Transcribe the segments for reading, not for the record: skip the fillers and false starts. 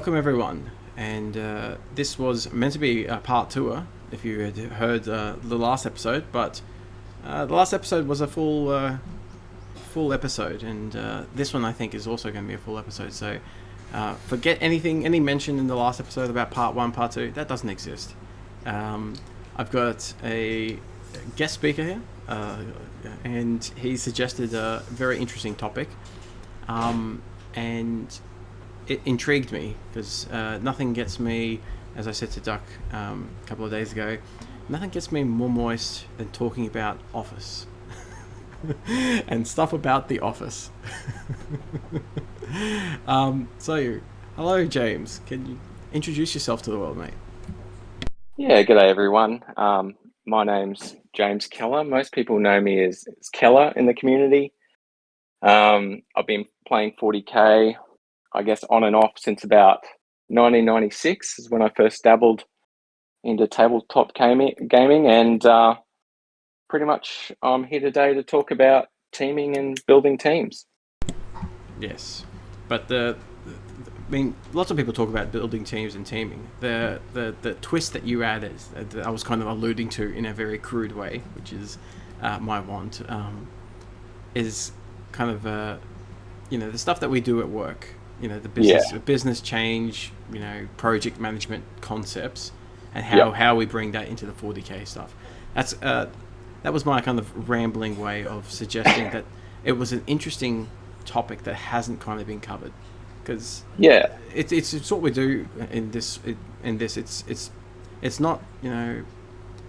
welcome everyone. And this was meant to be a part tour, if you had heard the last episode, but the last episode was a full episode, and this one I think is also going to be a full episode. So forget any mention in the last episode about part one, part two. That doesn't exist. I've got a guest speaker here, and he suggested a very interesting topic, and it intrigued me because nothing gets me, as I said to Duck a couple of days ago, nothing gets me more moist than talking about Office and stuff about the Office. So, hello James, can you introduce yourself to the world, mate? Yeah, g'day everyone. My name's James Keller. Most people know me as Keller in the community. I've been playing 40k, I guess, on and off since about 1996 is when I first dabbled into tabletop gaming, and pretty much I'm here today to talk about teaming and building teams. Yes, but I mean, lots of people talk about building teams and teaming. The twist that you add is that I was kind of alluding to in a very crude way, which is my want, is kind of the stuff that we do at work. The business change, project management concepts, and how we bring that into the 40k stuff. That was my kind of rambling way of suggesting that it was an interesting topic that hasn't kind of been covered, because it's what we do in this. It's not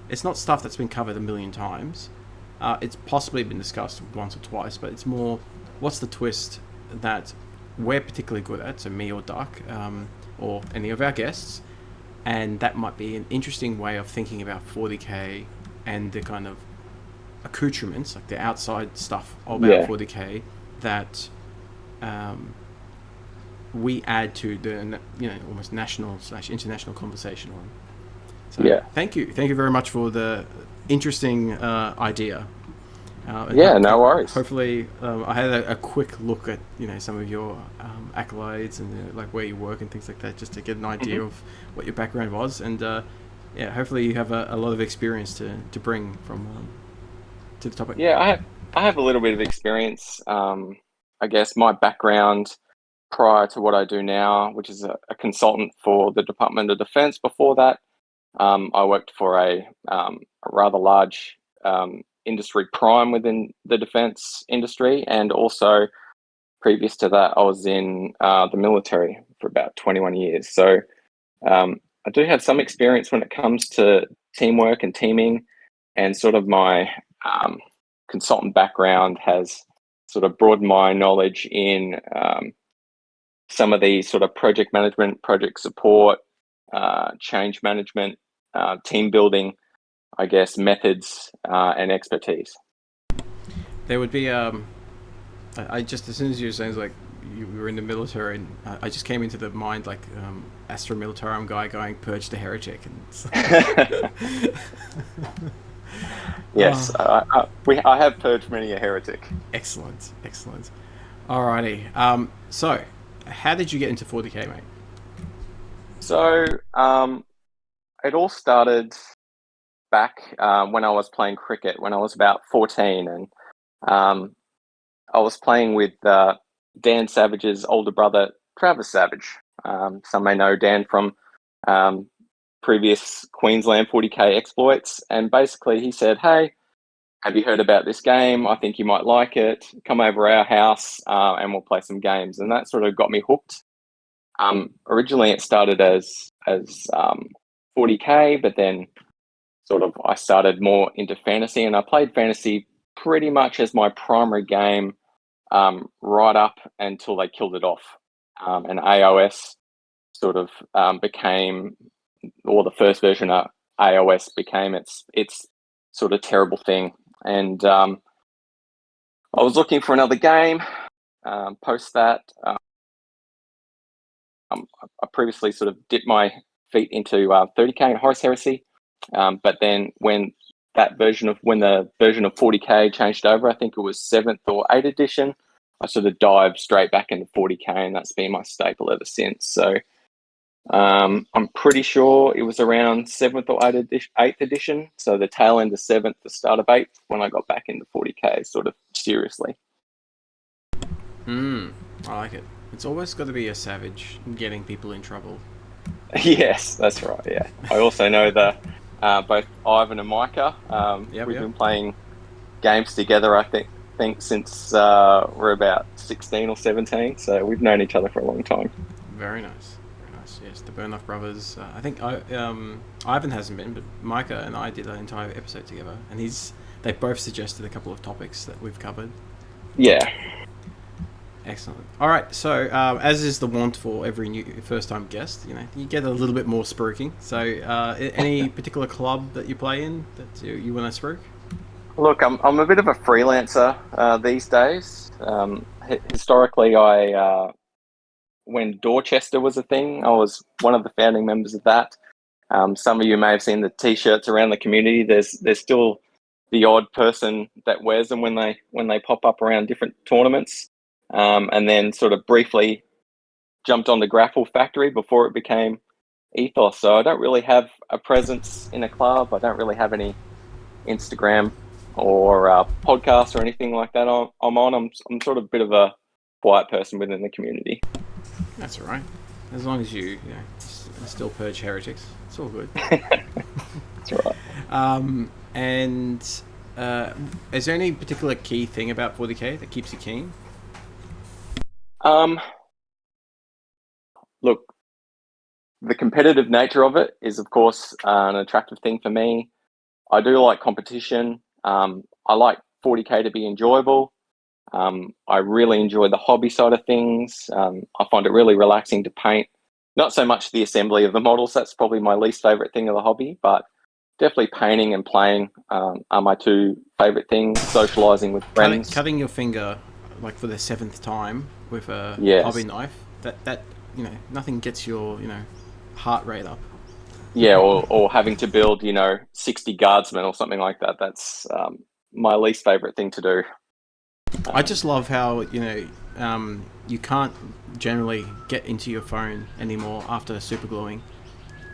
it's not stuff that's been covered a million times. It's possibly been discussed once or twice, but it's more, what's the twist that we're particularly good at, so me or Duck, or any of our guests, and that might be an interesting way of thinking about 40k and the kind of accoutrements, like the outside stuff about 40k that we add to the almost national/international conversation on. So thank you very much for the interesting idea. No worries. Hopefully, I had a quick look at some of your accolades and like where you work and things like that, just to get an idea of what your background was, and hopefully you have a lot of experience to bring from to the topic. Yeah, I have a little bit of experience. I guess my background prior to what I do now, which is a consultant for the Department of Defense. Before that, I worked for a rather large industry prime within the defense industry, and also previous to that I was in the military for about 21 years. So I do have some experience when it comes to teamwork and teaming, and sort of my consultant background has sort of broadened my knowledge in some of the sort of project management, project support, change management, team building, I guess, methods and expertise. There would be I just, as soon as you were saying like you were in the military, and I just came into the mind like Astra Militarum guy going purge the heretic, and yes, I have purged many a heretic. Excellent. Alrighty. So how did you get into 40k, mate? So it all started back when I was playing cricket when I was about 14, and I was playing with Dan Savage's older brother, Travis Savage. Some may know Dan from previous Queensland 40k exploits, and basically he said, "Hey, have you heard about this game? I think you might like it. Come over our house and we'll play some games." And that sort of got me hooked. Originally it started as 40k, but then sort of I started more into fantasy, and I played fantasy pretty much as my primary game right up until they killed it off. And AOS sort of became, or the first version of AOS became its sort of terrible thing. And I was looking for another game. Post that, I previously sort of dipped my feet into 30k and Horus Heresy, but then when the version of 40k changed over, I think it was 7th or 8th edition, I sort of dived straight back into 40k, and that's been my staple ever since. So I'm pretty sure it was around 7th or 8th edition. So the tail end of 7th, the start of 8th, when I got back into 40k sort of seriously. I like it. It's always got to be a savage getting people in trouble. Yes, that's right. Yeah. I also know both Ivan and Micah. We've been playing games together, I think since we're about 16 or 17. So we've known each other for a long time. Very nice. Very nice. Yes, the Burnoff brothers. I think Ivan hasn't been, but Micah and I did an entire episode together, and they both suggested a couple of topics that we've covered. Yeah. Excellent. All right. So, as is the wont for every new first-time guest, you get a little bit more spruiking. So, any particular club that you play in that you want to spruik? Look, I'm a bit of a freelancer these days. Historically, when Dorchester was a thing, I was one of the founding members of that. Some of you may have seen the T-shirts around the community. There's still the odd person that wears them when they pop up around different tournaments. And then sort of briefly jumped on the Grapple Factory before it became Ethos. So I don't really have a presence in a club. I don't really have any Instagram or podcast or anything like that I'm on. I'm sort of a bit of a quiet person within the community. That's all right. As long as you still purge heretics, it's all good. That's right. And is there any particular key thing about 40k that keeps you keen? Look, the competitive nature of it is, of course, an attractive thing for me. I do like competition. I like 40k to be enjoyable. I really enjoy the hobby side of things. I find it really relaxing to paint. Not so much the assembly of the models. That's probably my least favorite thing of the hobby, but definitely painting and playing are my two favorite things. Socializing with friends. Cutting your finger, like for the 7th time with a hobby knife. That nothing gets your heart rate up. Yeah, or having to build 60 guardsmen or something like that. That's my least favorite thing to do. I just love how you can't generally get into your phone anymore after super gluing,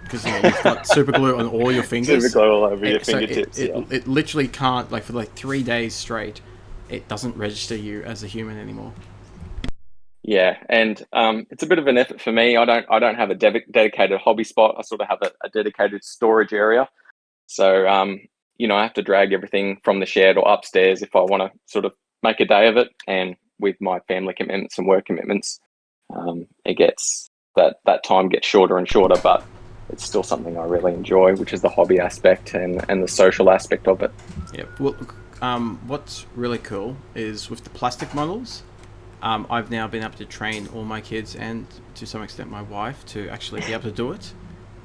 because you've got super glue on all your fingers. Super glue all over your fingertips. It literally can't, for 3 days straight. It doesn't register you as a human anymore. Yeah, and it's a bit of an effort for me. I don't have a dedicated hobby spot. I sort of have a dedicated storage area. So I have to drag everything from the shed or upstairs if I want to sort of make a day of it. And with my family commitments and work commitments, it gets that time gets shorter and shorter. But it's still something I really enjoy, which is the hobby aspect and the social aspect of it. Yeah. Well, what's really cool is with the plastic models. I've now been able to train all my kids and to some extent my wife to actually be able to do it.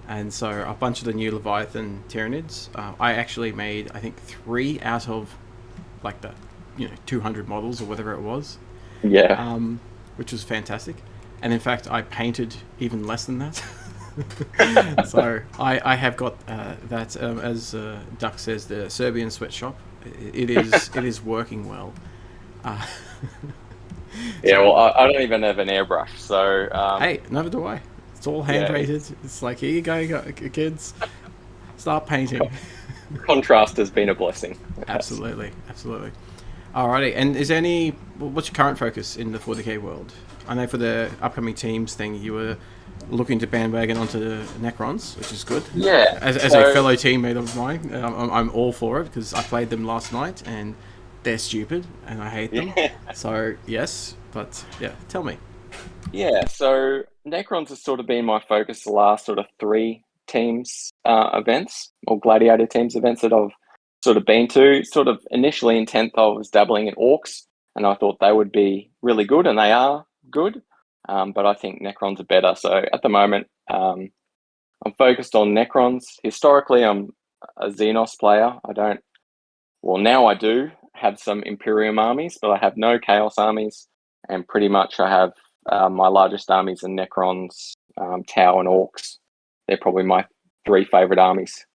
And so a bunch of the new Leviathan Tyranids, I actually made, I think, 3 out of the 200 models or whatever it was. Yeah. Which was fantastic. And in fact, I painted even less than that. So I have got that, as Duck says, the Serbian sweatshop. It is working well. Yeah, well, I don't even have an airbrush, so... hey, neither do I. It's all hand-painted. It's like, here you go, kids. Start painting. Contrast has been a blessing. Absolutely. Alrighty, and what's your current focus in the 40k world? I know for the upcoming teams thing, you were looking to bandwagon onto the Necrons, which is good. Yeah. As a fellow teammate of mine, I'm all for it, because I played them last night, and they're stupid, and I hate them. Yeah. So, yes, but, yeah, tell me. Yeah, so Necrons has sort of been my focus the last sort of 3 teams events, or Gladiator teams events that I've sort of been to. Sort of initially in 10th, I was dabbling in Orcs, and I thought they would be really good, and they are good, but I think Necrons are better. So at the moment, I'm focused on Necrons. Historically, I'm a Xenos player. Now I do have some Imperium armies, but I have no Chaos armies, and pretty much I have my largest armies are Necrons, Tau, and Orcs. They're probably my 3 favorite armies.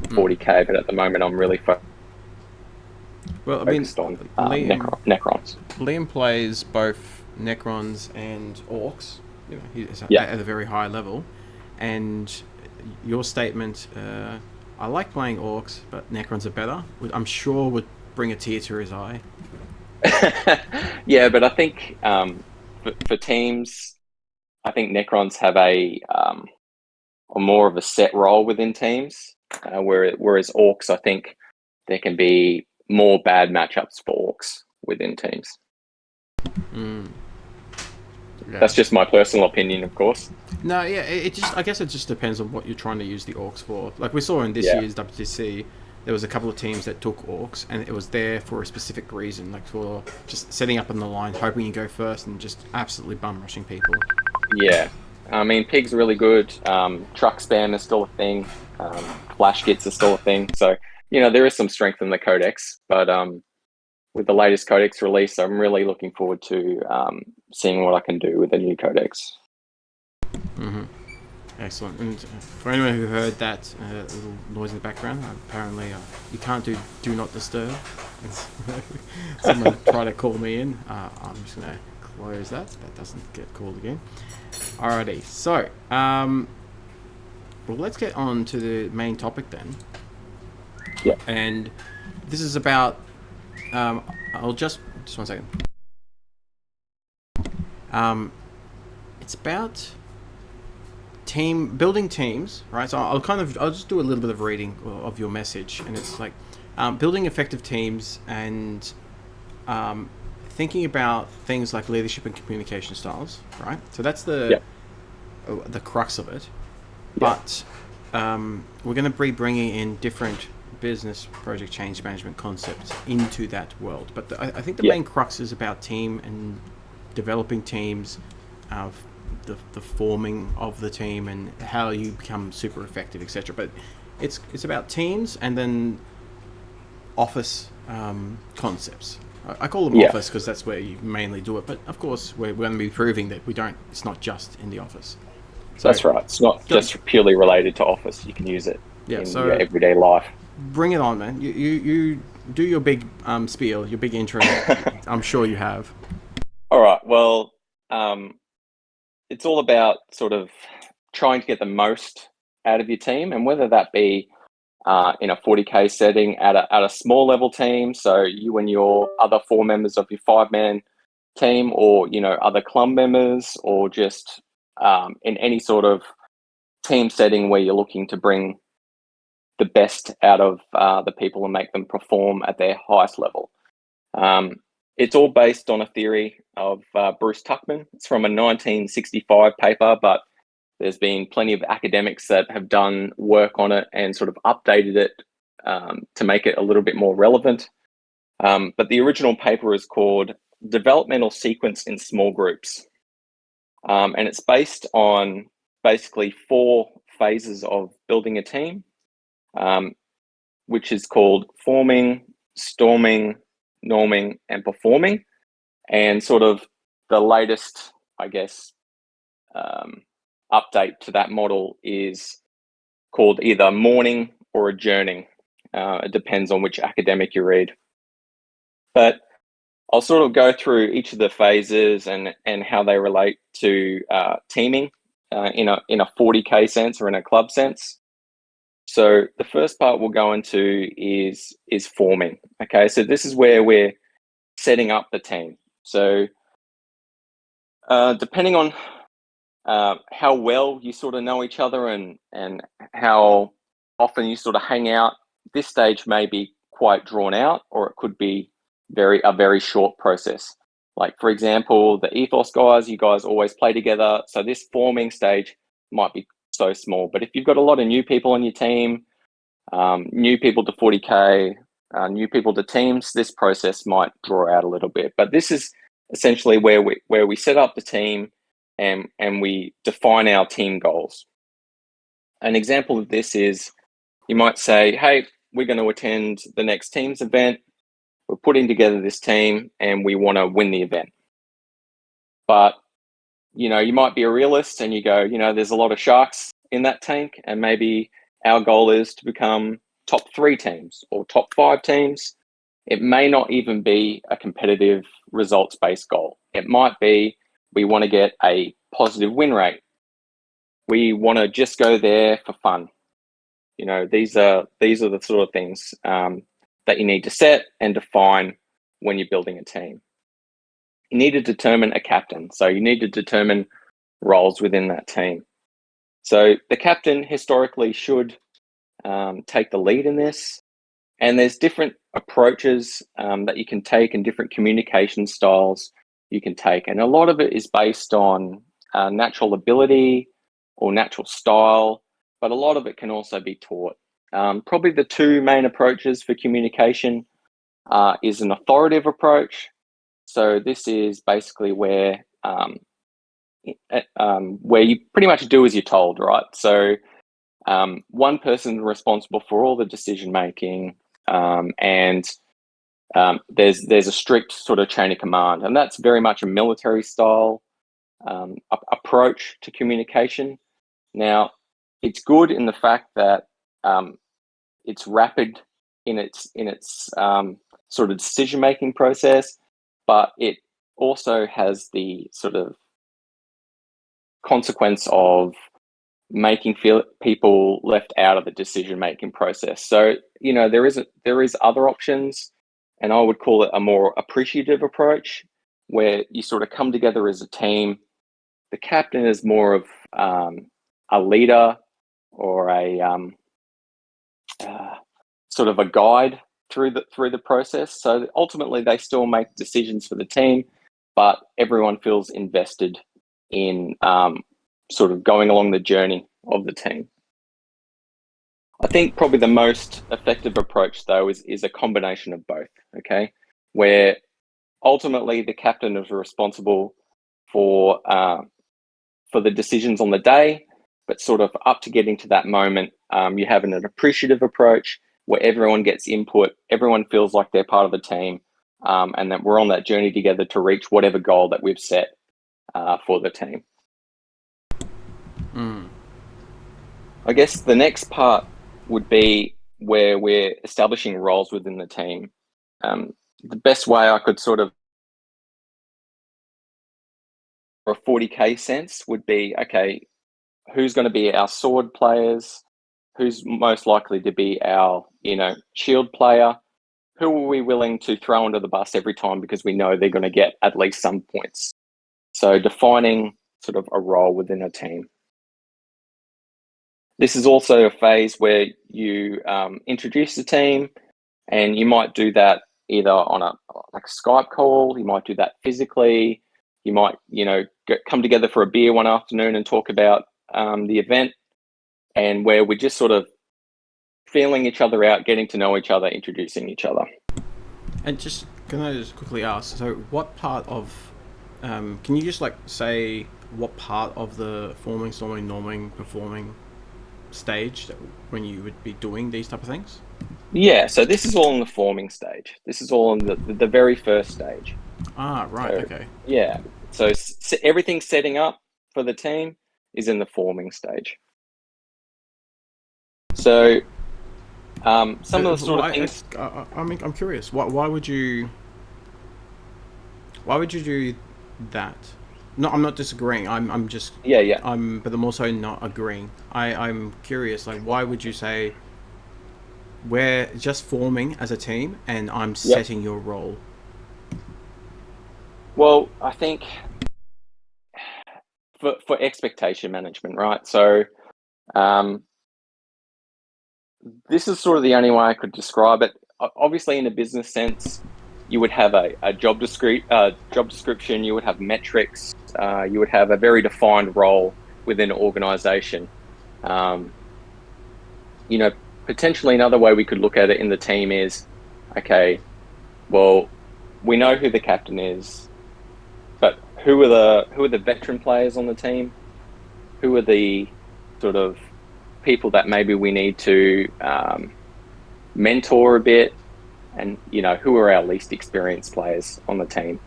40k, but at the moment I'm really focused on Necrons. Liam plays both Necrons and Orcs. He's at a very high level. and your statement, I like playing orcs, but Necrons are better, I'm sure would bring a tear to his eye. Yeah, but I think for teams, I think Necrons have a more of a set role within teams, whereas Orcs, I think there can be more bad matchups for Orcs within teams. Yeah. That's just my personal opinion, of course. No, yeah, it just I guess it just depends on what you're trying to use the orcs for. Like we saw in this Yeah, year's WTC, there was a couple of teams that took orcs, and it was there for a specific reason, like for just setting up on the line, hoping you go first, and just absolutely bum rushing people. yeah. I mean, Pig's really good. Truck spam is still a thing. Flash gits are still a thing. So, there is some strength in the codex, but with the latest codex release, I'm really looking forward to seeing what I can do with the new codex. Excellent. And for anyone who heard that little noise in the background, apparently you can't do not disturb. Someone tried to call me in. I'm just going to close that so that doesn't get called again. Alrighty. So, well, let's get on to the main topic then. Yeah. And this is about. I'll just 1 second. It's about building teams, right? So I'll just do a little bit of reading of your message, and it's like building effective teams and thinking about things like leadership and communication styles, right? So that's the crux of it. But we're going to be bringing in different business project change management concepts into that world. But I think the main crux is about team and developing teams, the forming of the team and how you become super effective, etc. But it's about teams and then office concepts. I call them office because that's where you mainly do it. But of course, we're going to be proving that it's not just in the office. So that's right. It's not just purely related to office. You can use it in your everyday life. Bring it on, man. You do your big spiel, your big intro. I'm sure you have. All right. Well, it's all about sort of trying to get the most out of your team, and whether that be in a 40K setting at a small level team, so you and your other 4 members of your 5-man team, or other club members, or just in any sort of team setting where you're looking to bring the best out of the people and make them perform at their highest level. It's all based on a theory of Bruce Tuckman. It's from a 1965 paper, but there's been plenty of academics that have done work on it and sort of updated it to make it a little bit more relevant. But the original paper is called Developmental Sequence in Small Groups. And it's based on basically 4 phases of building a team, which is called forming, storming, norming, and performing. And sort of the latest, I guess, update to that model is called either mourning or adjourning. It depends on which academic you read. But I'll sort of go through each of the phases and how they relate to teaming in a 40K sense or in a club sense. So the first part we'll go into is forming. Okay, so this is where we're setting up the team. So depending on how well you sort of know each other and how often you sort of hang out, this stage may be quite drawn out, or it could be a very short process. Like, for example, the Ethos guys, you guys always play together. So this forming stage might be so small. But if you've got a lot of new people on your team, new people to 40K, new people to teams, this process might draw out a little bit. But this is essentially where we set up the team and we define our team goals. An example of this is you might say, hey, we're going to attend the next teams event. We're putting together this team and we want to win the event. But, you might be a realist and you go, there's a lot of sharks in that tank, and maybe our goal is to become top 3 teams or top 5 teams. It may not even be a competitive results-based goal. It might be we want to get a positive win rate. we want to just go there for fun. These are the sort of things that you need to set and define when you're building a team. You need to determine a captain. So you need to determine roles within that team. So the captain historically should take the lead in this. And there's different approaches that you can take and different communication styles you can take. And a lot of it is based on natural ability or natural style, but a lot of it can also be taught. Probably the two main approaches for communication is an authoritative approach. So this is basically where you pretty much do as you're told, right? So one person responsible for all the decision making, and there's a strict sort of chain of command, and that's very much a military style approach to communication. Now, it's good in the fact that it's rapid in its sort of decision making process, but it also has the sort of consequence of making people left out of the decision making process. So there is other options, and I would call it a more appreciative approach, where you sort of come together as a team. The captain is more of a leader or a sort of a guide through the process. So ultimately, they still make decisions for the team, but everyone feels invested in sort of going along the journey of the team. I think probably the most effective approach, though, is a combination of both, okay? Where ultimately the captain is responsible for the decisions on the day, but sort of up to getting to that moment, you have an appreciative approach where everyone gets input, everyone feels like they're part of the team, and that we're on that journey together to reach whatever goal that we've set for the team. I guess the next part would be where we're establishing roles within the team. The best way I could sort of, for a 40K sense, would be, okay, who's going to be our sword players? Who's most likely to be our, shield player? Who are we willing to throw under the bus every time because we know they're going to get at least some points? So defining sort of a role within a team. This is also a phase where you introduce the team, and you might do that either on a Skype call. You might do that physically. You might, come together for a beer one afternoon and talk about the event, and where we're just sort of feeling each other out, getting to know each other, introducing each other. And can I just quickly ask? So, what part of can you just say what part of the forming, storming, norming, performing stage when you would be doing these type of things? Yeah, so this is all in the forming stage. This is all in the very first stage. Right, so, okay. Yeah, so everything setting up for the team is in the forming stage. So some of the sort of things. I'm curious. Why would you do that? No, I'm not disagreeing. I'm just Yeah. but I'm also not agreeing. I'm curious. Why would you say we're just forming as a team and I'm setting your role? Well, I think for expectation management, right? So this is sort of the only way I could describe it. Obviously, in a business sense, you would have a job description. You would have metrics. You would have a very defined role within an organization. Potentially another way we could look at it in the team is, okay, well, we know who the captain is, but who are the veteran players on the team? Who are the sort of people that maybe we need to mentor a bit? And, who are our least experienced players on the team?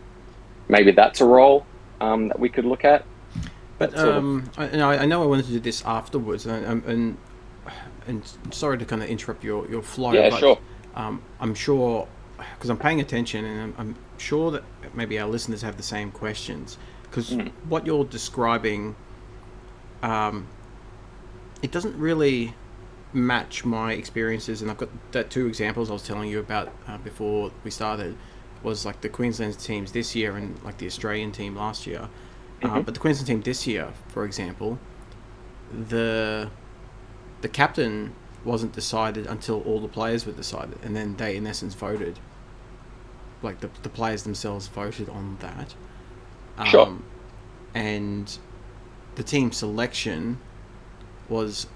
Maybe that's a role that we could look at. But I know I wanted to do this afterwards, and sorry to kind of interrupt your flow. Yeah, but, sure. I'm sure, because I'm paying attention, and I'm sure that maybe our listeners have the same questions. Because what you're describing it doesn't really match my experiences, and I've got that two examples I was telling you about before we started, was like the Queensland teams this year and like the Australian team last year. But the Queensland team this year, for example, the captain wasn't decided until all the players were decided, and then they in essence voted. Like the players themselves voted on that. Sure. And the team selection was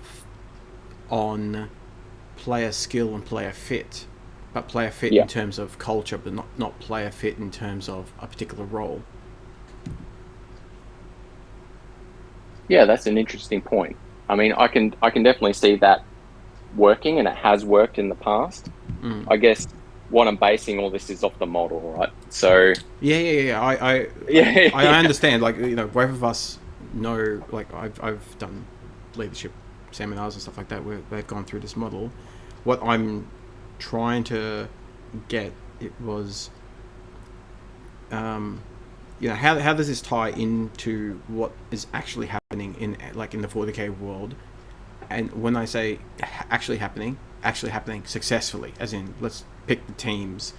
on player skill and player fit, but player fit in terms of culture, but not player fit in terms of a particular role. Yeah, that's an interesting point. I mean, I can definitely see that working, and it has worked in the past. I guess what I'm basing all this is off the model, right? So I understand. Like, you know, both of us know. Like, I've done leadership seminars and stuff like that where they've gone through this model. What I'm trying to get was, you know, how does this tie into what is actually happening in the 40K world? And when I say actually happening successfully, as in let's pick the teams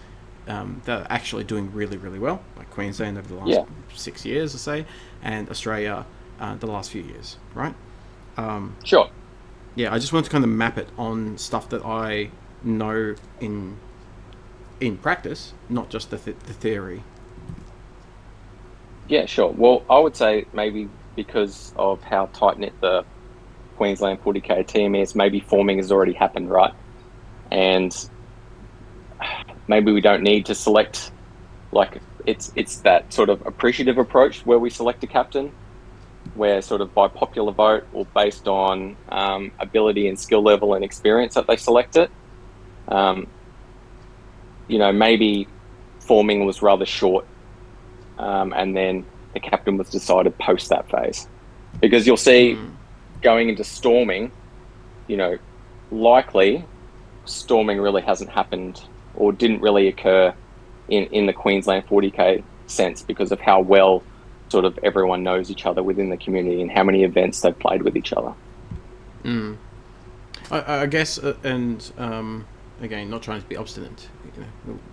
that are actually doing really, really well, like Queensland over the last 6 years, let's say, and Australia the last few years, right? Sure. Yeah, I just wanted to kind of map it on stuff that I know in practice, not just the theory. Yeah, sure. Well, I would say maybe because of how tight-knit the Queensland 40K team is, maybe forming has already happened, right? And maybe we don't need to select, like, it's that sort of appreciative approach where we select a captain, where sort of by popular vote or based on ability and skill level and experience that they select it. You know, maybe forming was rather short, and then the captain was decided post that phase. Because you'll see going into storming, you know, likely storming really hasn't happened or didn't really occur in the Queensland 40K sense because of how well sort of everyone knows each other within the community and how many events they've played with each other. I guess, and again, not trying to be obstinate.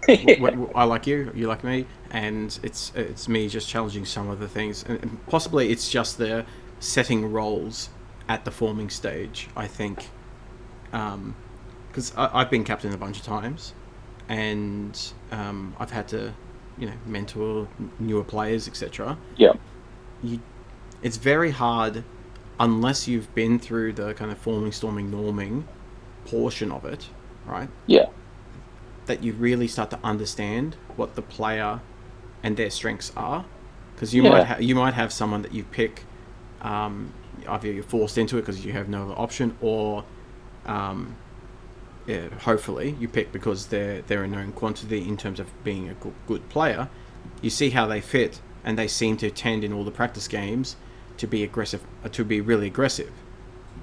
You know, I like you like me, and it's me just challenging some of the things, and possibly it's just the setting roles at the forming stage. I think, because I've been captain a bunch of times, and I've had to, you know, mentor newer players, etc. Yeah. It's very hard unless you've been through the kind of forming, storming, norming portion of it, right? Yeah. That you really start to understand what the player and their strengths are, because you might have someone that you pick, either you're forced into it because you have no other option, or hopefully you pick because they're a known quantity in terms of being a good player. You see how they fit, and they seem to tend in all the practice games to be aggressive, to be really aggressive.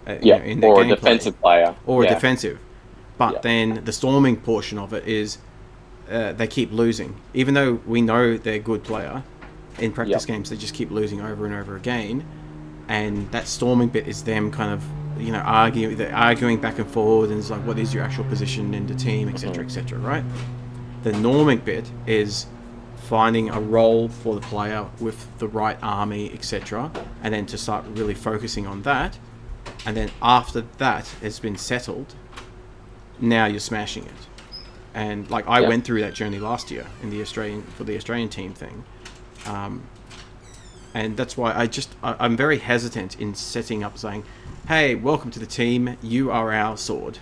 You know, in their or gameplay. A defensive player, or a defensive. But then the storming portion of it is they keep losing, even though we know they're a good player. In practice games, they just keep losing over and over again, and that storming bit is them kind of, you know, arguing back and forward, and it's like, what is your actual position in the team, etc., etc., right? The norming bit is finding a role for the player with the right army, etc., and then to start really focusing on that, and then after that has been settled, now you're smashing it. And like I went through that journey last year in the Australian team thing, and that's why I'm very hesitant in setting up saying, hey, welcome to the team, you are our sword.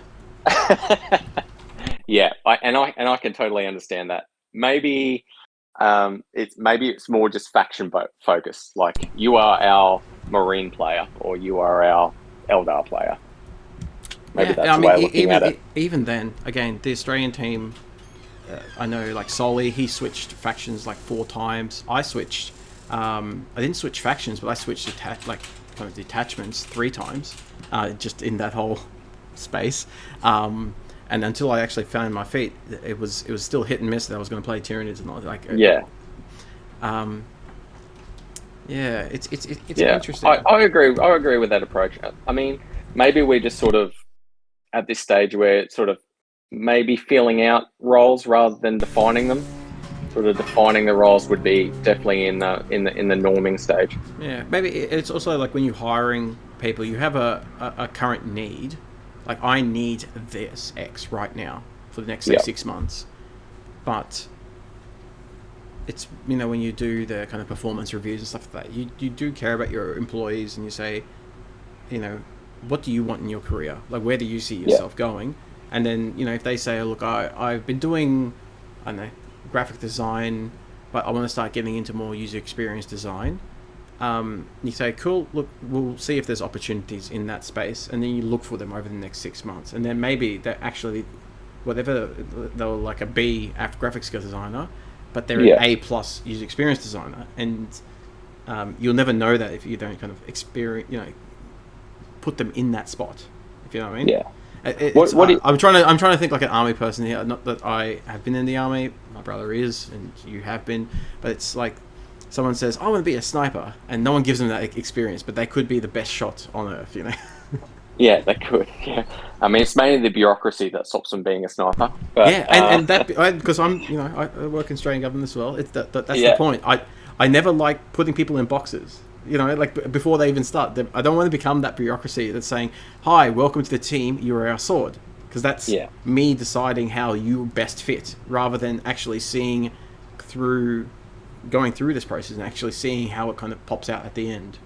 Yeah, I can totally understand that. Maybe it's more just faction focus, like you are our Marine player or you are our Eldar player. Maybe that's the way of looking at it. Even then, again, the Australian team, I know, like Solly, he switched factions like 4 times. I switched, I didn't switch factions, but I switched detachments 3 times, just in that whole space. And until I actually found my feet, it was still hit and miss that I was going to play Tyranids and all. Like, it's interesting. I agree with that approach. I mean, maybe we're just sort of at this stage where it's sort of maybe feeling out roles rather than defining them. Sort of defining the roles would be definitely in the norming stage. Yeah, maybe it's also like when you're hiring people, you have a current need. Like, I need this X right now for the next, say, 6 months. But it's, when you do the kind of performance reviews and stuff like that, you do care about your employees, and you say, what do you want in your career? Like, where do you see yourself going? And then, if they say, look, I've been doing, I don't know, graphic design, but I want to start getting into more user experience design. You say, cool, look, we'll see if there's opportunities in that space, and then you look for them over the next 6 months, and then maybe they're actually, whatever, they're like a B after graphics designer, but they're an A plus user experience designer, and you'll never know that if you don't kind of experience, put them in that spot, if you know what I mean. Yeah. I'm trying to think like an army person here. Not that I have been in the army, my brother is, and you have been, but it's like someone says, I want to be a sniper, and no one gives them that experience, but they could be the best shot on earth, Yeah, they could. Yeah, I mean, it's mainly the bureaucracy that stops them being a sniper. But, and that, because I work in Australian government as well. It's that's the point. I never like putting people in boxes. Like before they even start. I don't want to become that bureaucracy that's saying, "Hi, welcome to the team. You are our sword," because that's me deciding how you best fit, rather than actually going through this process and actually seeing how it kind of pops out at the end.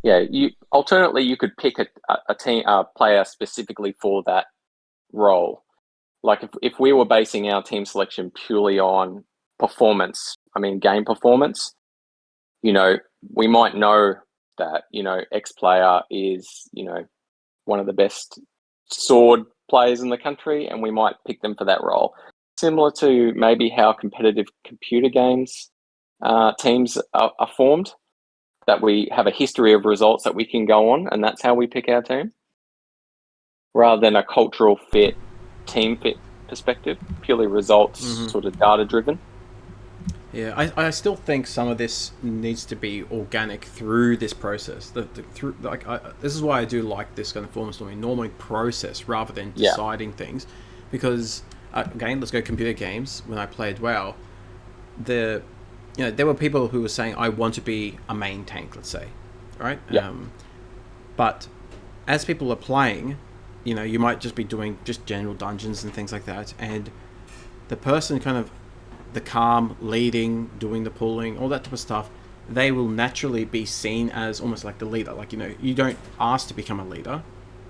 Yeah, alternately you could pick a team player specifically for that role. Like if we were basing our team selection purely on performance, game performance, we might know that, X player is, one of the best sword players in the country, and we might pick them for that role. Similar to maybe how competitive computer games teams are formed, that we have a history of results that we can go on, and that's how we pick our team, rather than a cultural fit, team fit perspective, purely results, sort of data driven. Yeah, I still think some of this needs to be organic through this process. This is why I do like this kind of norming process rather than deciding things, because again, let's go computer games. When I played WoW, there were people who were saying, I want to be a main tank, let's say, right? Yeah. But as people are playing, you might just be doing just general dungeons and things like that, and the person kind of, the calm, leading, doing the pulling, all that type of stuff, they will naturally be seen as almost like the leader. Like, you don't ask to become a leader,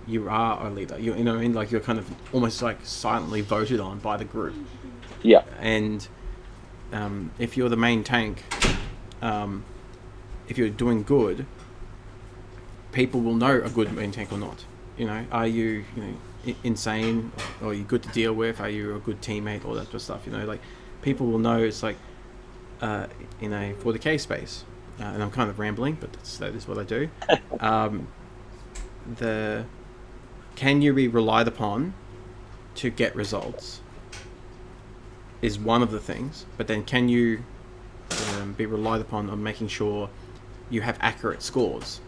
you are a leader. You know what I mean? Like, you're kind of almost like silently voted on by the group. Yeah. And if you're the main tank, if you're doing good, people will know a good main tank or not. Are you, insane, or are you good to deal with? Are you a good teammate? All that sort of stuff. Like, people will know. It's like in a 40k space, and I'm kind of rambling, but that is what I do. Can you be relied upon to get results is one of the things, but then can you be relied upon on making sure you have accurate scores?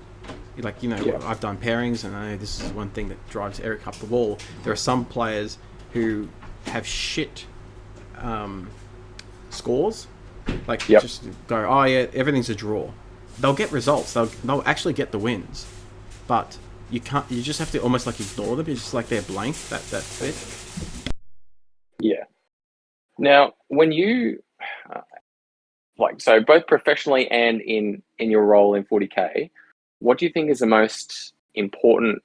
Like, I've done pairings, and I know this is one thing that drives Eric up the wall. There are some players who have shit scores, like just go, oh yeah, everything's a draw. They'll get results. They'll actually get the wins, but you can't. You just have to almost like ignore them. It's just like they're blank. That's it. Yeah. Now, when you so both professionally and in your role in 40k, what do you think is the most important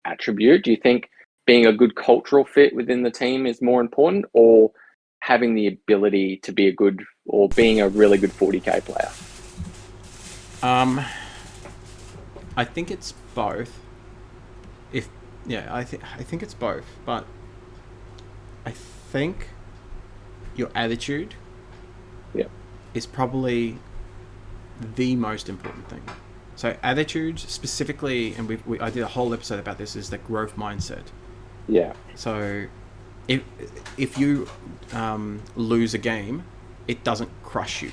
attribute? Do you think being a good cultural fit within the team is more important, or having the ability to be being a really good 40k player? I think it's both. I think it's both, but I think your attitude is probably the most important thing. So attitude specifically, and I did a whole episode about this, is the growth mindset. Yeah. So if you lose a game, it doesn't crush you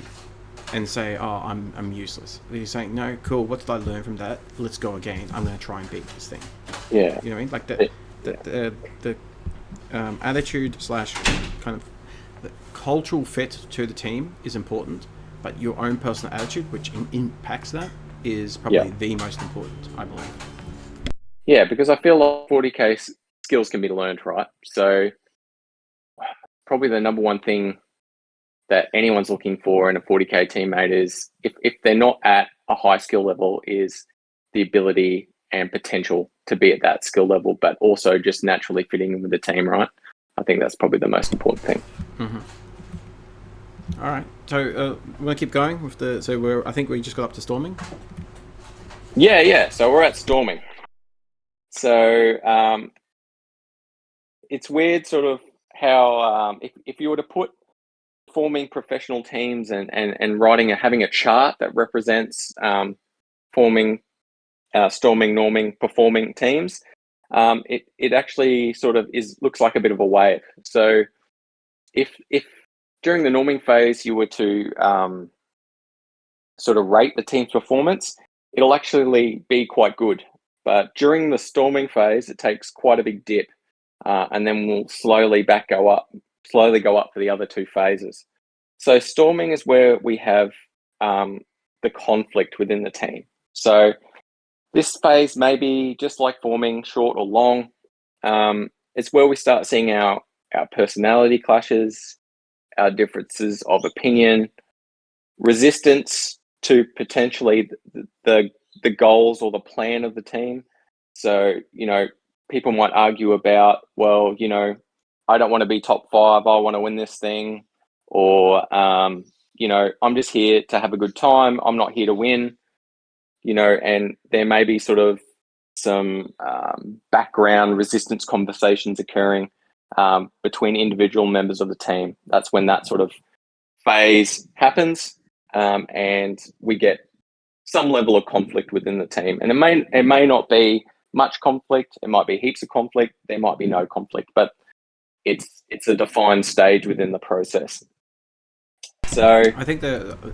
and say, oh, I'm useless. You're saying, no, cool, what did I learn from that? Let's go again. I'm going to try and beat this thing. Yeah. You know what I mean? Like It- the attitude slash kind of the cultural fit to the team is important, but your own personal attitude, which impacts that, is probably the most important, I believe. Yeah, because I feel like 40K skills can be learned, right? So probably the number one thing that anyone's looking for in a 40K teammate is, if they're not at a high skill level, is the ability and potential to be at that skill level, but also just naturally fitting in with the team, right? I think that's probably the most important thing. Mm-hmm. All right. So we want to keep going with the. So I think we just got up to storming. Yeah. So we're at storming. So it's weird, sort of how if you were to put forming professional teams and having a chart that represents forming, storming, norming, performing teams, it actually sort of looks like a bit of a wave. So if during the norming phase you were to sort of rate the team's performance, it'll actually be quite good. But during the storming phase, it takes quite a big dip, and then we'll slowly go up for the other two phases. So storming is where we have the conflict within the team. So this phase may be just like forming, short or long. It's where we start seeing our personality clashes, our differences of opinion, resistance to potentially the goals or the plan of the team. So, people might argue about, well, I don't want to be top 5, I want to win this thing. Or, I'm just here to have a good time, I'm not here to win. And there may be sort of some background resistance conversations occurring between individual members of the team. That's when that sort of phase happens, and we get some level of conflict within the team. And it may not be much conflict, it might be heaps of conflict, there might be no conflict, but it's a defined stage within the process. So I think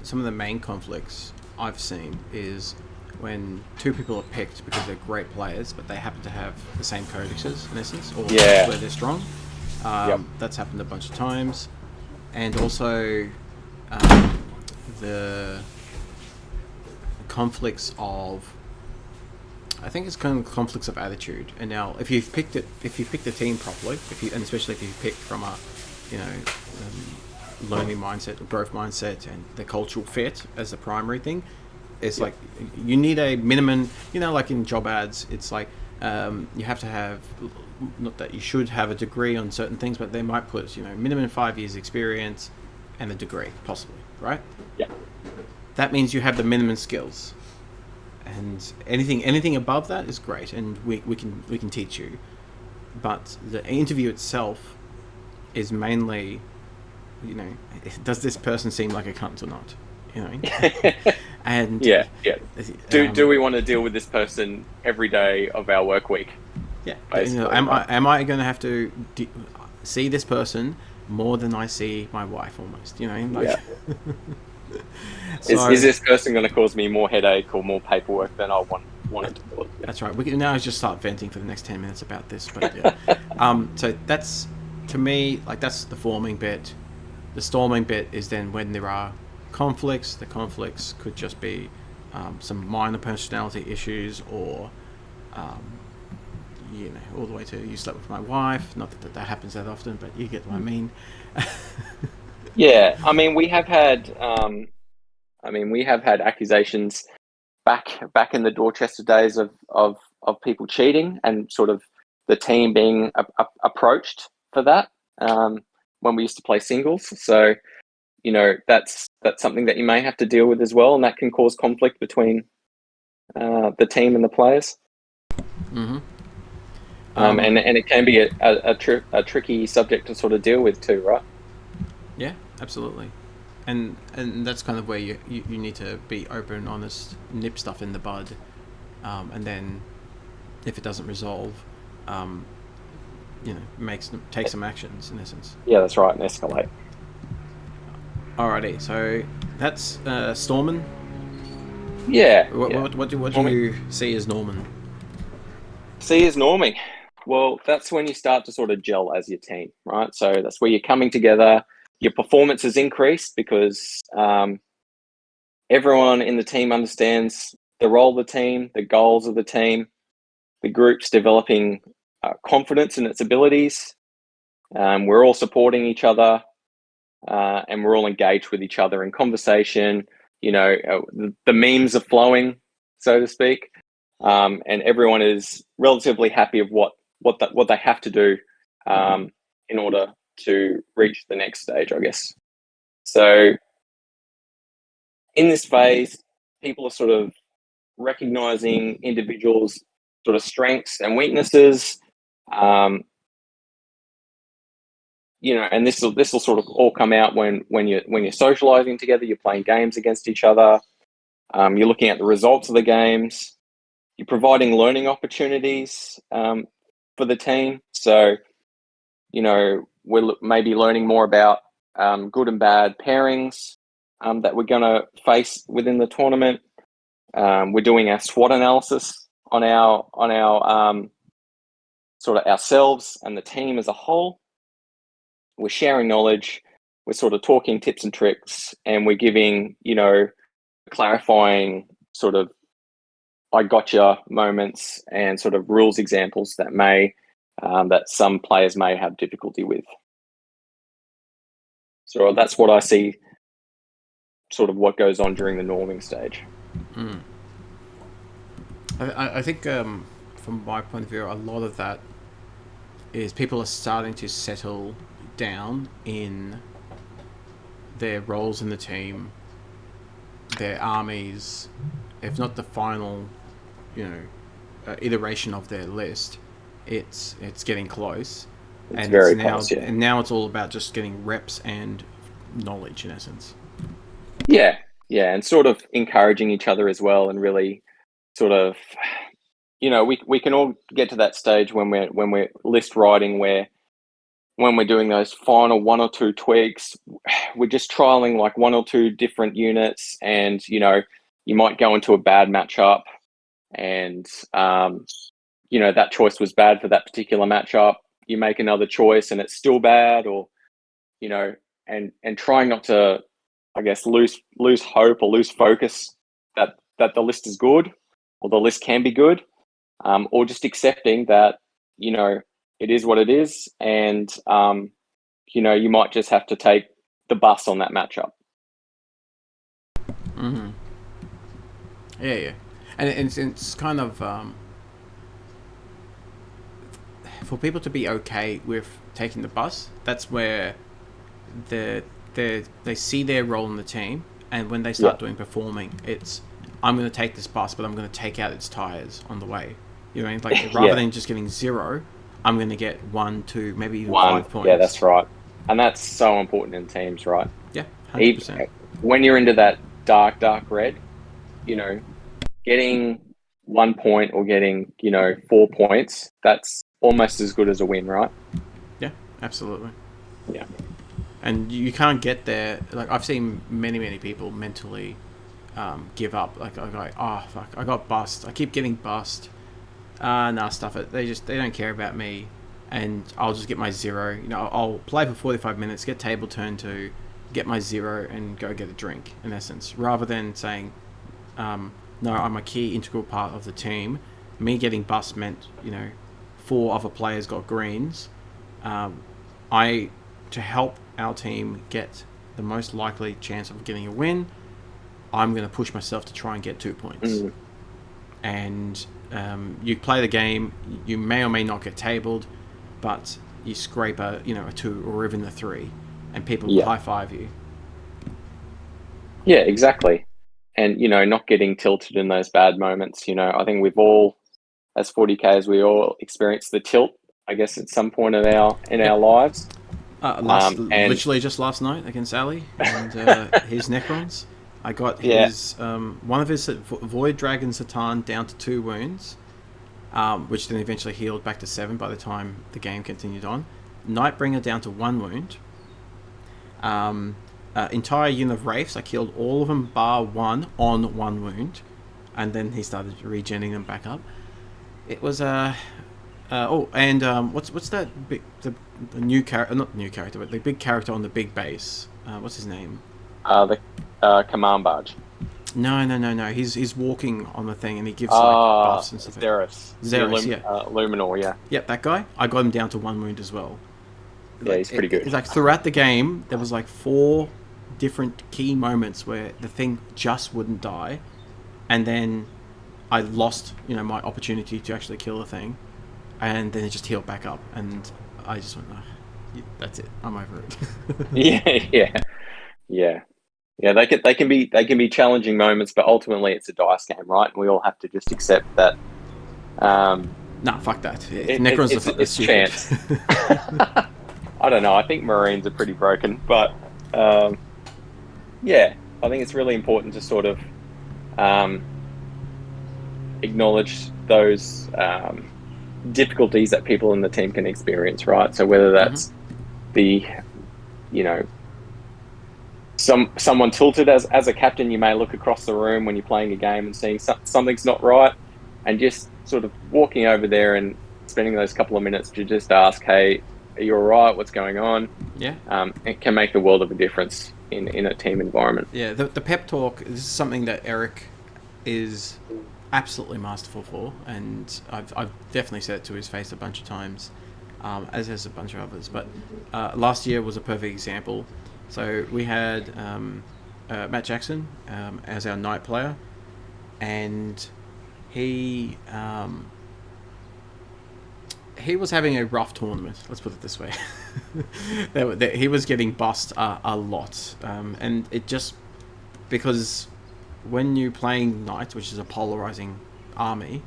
some of the main conflicts I've seen is when two people are picked because they're great players, but they happen to have the same codexes in essence, or where they're strong. That's happened a bunch of times, and also the conflicts of, I think it's kind of conflicts of attitude. And now, if you've picked the team properly, and especially if you pick from a, learning mindset or growth mindset and the cultural fit as the primary thing, it's like you need a minimum. Like in job ads, it's like you have to have, not that you should have a degree on certain things, but they might put minimum 5 years experience and a degree possibly, right? Yeah. That means you have the minimum skills, and anything above that is great, and we can teach you. But the interview itself is mainly, does this person seem like a cunt or not? And do we want to deal with this person every day of our work week? Yeah. Am I going to have to see this person more than I see my wife almost? So, is this person going to cause me more headache or more paperwork than I wanted to cause? That's right. We can now just start venting for the next 10 minutes about this. But yeah. So that's, to me, like, that's the forming bit. The storming bit is then when there are conflicts. The conflicts could just be some minor personality issues, or all the way to you slept with my wife. Not that happens that often, but you get what I mean. Yeah, I mean, we have had accusations back in the Dorchester days of people cheating, and sort of the team being approached for that when we used to play singles. So, that's something that you may have to deal with as well, and that can cause conflict between the team and the players. Mm-hmm. And it can be a tricky subject to sort of deal with too, right? Yeah, absolutely. And that's kind of where you need to be open and honest, nip stuff in the bud, and then if it doesn't resolve, take some actions in essence. Yeah, that's right, and escalate. Alrighty, so that's Stormin. Yeah. What do you see as Norman? C is norming. Well, that's when you start to sort of gel as your team, right? So that's where you're coming together. Your performance has increased because everyone in the team understands the role of the team, the goals of the team. The group's developing confidence in its abilities. We're all supporting each other, and we're all engaged with each other in conversation. The memes are flowing, so to speak, and everyone is relatively happy of what they have to do in order to reach the next stage, I guess. So in this phase, people are sort of recognizing individuals' sort of strengths and weaknesses. And this will sort of all come out when you're socializing together. You're playing games against each other. You're looking at the results of the games. You're providing learning opportunities for the team. So, we're maybe learning more about good and bad pairings that we're going to face within the tournament. We're doing our SWOT analysis on our sort of ourselves and the team as a whole. We're sharing knowledge. We're sort of talking tips and tricks, and we're giving, clarifying sort of I gotcha moments and sort of rules examples that some players may have difficulty with. So that's what I see, sort of what goes on during the norming stage. I think from my point of view, a lot of that is people are starting to settle down in their roles in the team, their armies, if not the final, iteration of their list. It's getting close, and very close, and now it's all about just getting reps and knowledge in essence. Yeah, and sort of encouraging each other as well, and really sort of, we can all get to that stage when we're list writing, where when we're doing those final one or two tweaks, we're just trialing like one or two different units, and you might go into a bad matchup, and that choice was bad for that particular matchup. You make another choice and it's still bad, or and trying not to, I guess, lose hope or lose focus that the list is good, or the list can be good, or just accepting that it is what it is, and you might just have to take the bus on that matchup. Mm-hmm. Yeah, and it's kind of for people to be okay with taking the bus. That's where they see their role in the team, and when they start doing performing, it's I'm going to take this bus, but I'm going to take out its tires on the way. You know, like rather than just getting 0, I'm going to get 1, 2, maybe even 5 points. Yeah, that's right, and that's so important in teams, right? Yeah, 100%. When you're into that dark red, getting 1 point or getting 4 points, that's almost as good as a win, right? Yeah, absolutely. Yeah. And you can't get there. Like, I've seen many people mentally give up. Like, I go, oh fuck, I got bust. I keep getting bust. Nah, stuff it. They don't care about me, and I'll just get my 0. I'll play for 45 minutes, get table turn 2, get my 0, and go get a drink. In essence, rather than saying, no, I'm a key integral part of the team. Me getting bust meant 4 other players got greens. To help our team get the most likely chance of getting a win, I'm going to push myself to try and get 2 points. And you play the game, you may or may not get tabled, but you scrape a 2 or even a 3, and people will high five you. Yeah, exactly. And not getting tilted in those bad moments. I think we've all, as 40Ks, we all experience the tilt, I guess, at some point in our lives. Literally just last night against Ali and his Necrons. I got his one of his Void Dragon Satan down to 2 wounds, which then eventually healed back to 7 by the time the game continued on. Nightbringer down to 1 wound. Entire unit of Wraiths, I killed all of them bar 1 on 1 wound, and then he started regenning them back up. It was What's that big the new character? Not new character, but the big character on the big base. What's his name? The command barge. No. He's walking on the thing and he gives like buffs and stuff. Xeris. Xeris, yeah. Luminor, yeah. Yep, that guy. I got him down to 1 wound as well. Yeah, he's pretty good. It's like throughout the game, there was like 4 different key moments where the thing just wouldn't die, and then I lost, my opportunity to actually kill the thing, and then it just healed back up, and I just went, that's it. I'm over it. Yeah. They can be challenging moments, but ultimately it's a dice game, right? And we all have to just accept that. Nah, fuck that. It's chance. I don't know. I think Marines are pretty broken, but yeah, I think it's really important to sort of acknowledge those difficulties that people in the team can experience, right? So whether that's someone tilted as a captain, you may look across the room when you're playing a game and seeing something's not right, and just sort of walking over there and spending those couple of minutes to just ask, hey, are you all right? What's going on? Yeah. It can make the world of a difference in a team environment. Yeah, the pep talk is something that Eric is absolutely masterful for, and I've definitely said it to his face a bunch of times, as has a bunch of others. But last year was a perfect example. So we had Matt Jackson as our knight player, and he was having a rough tournament. Let's put it this way. He was getting bussed a lot, and it just because when you're playing knights, which is a polarizing army,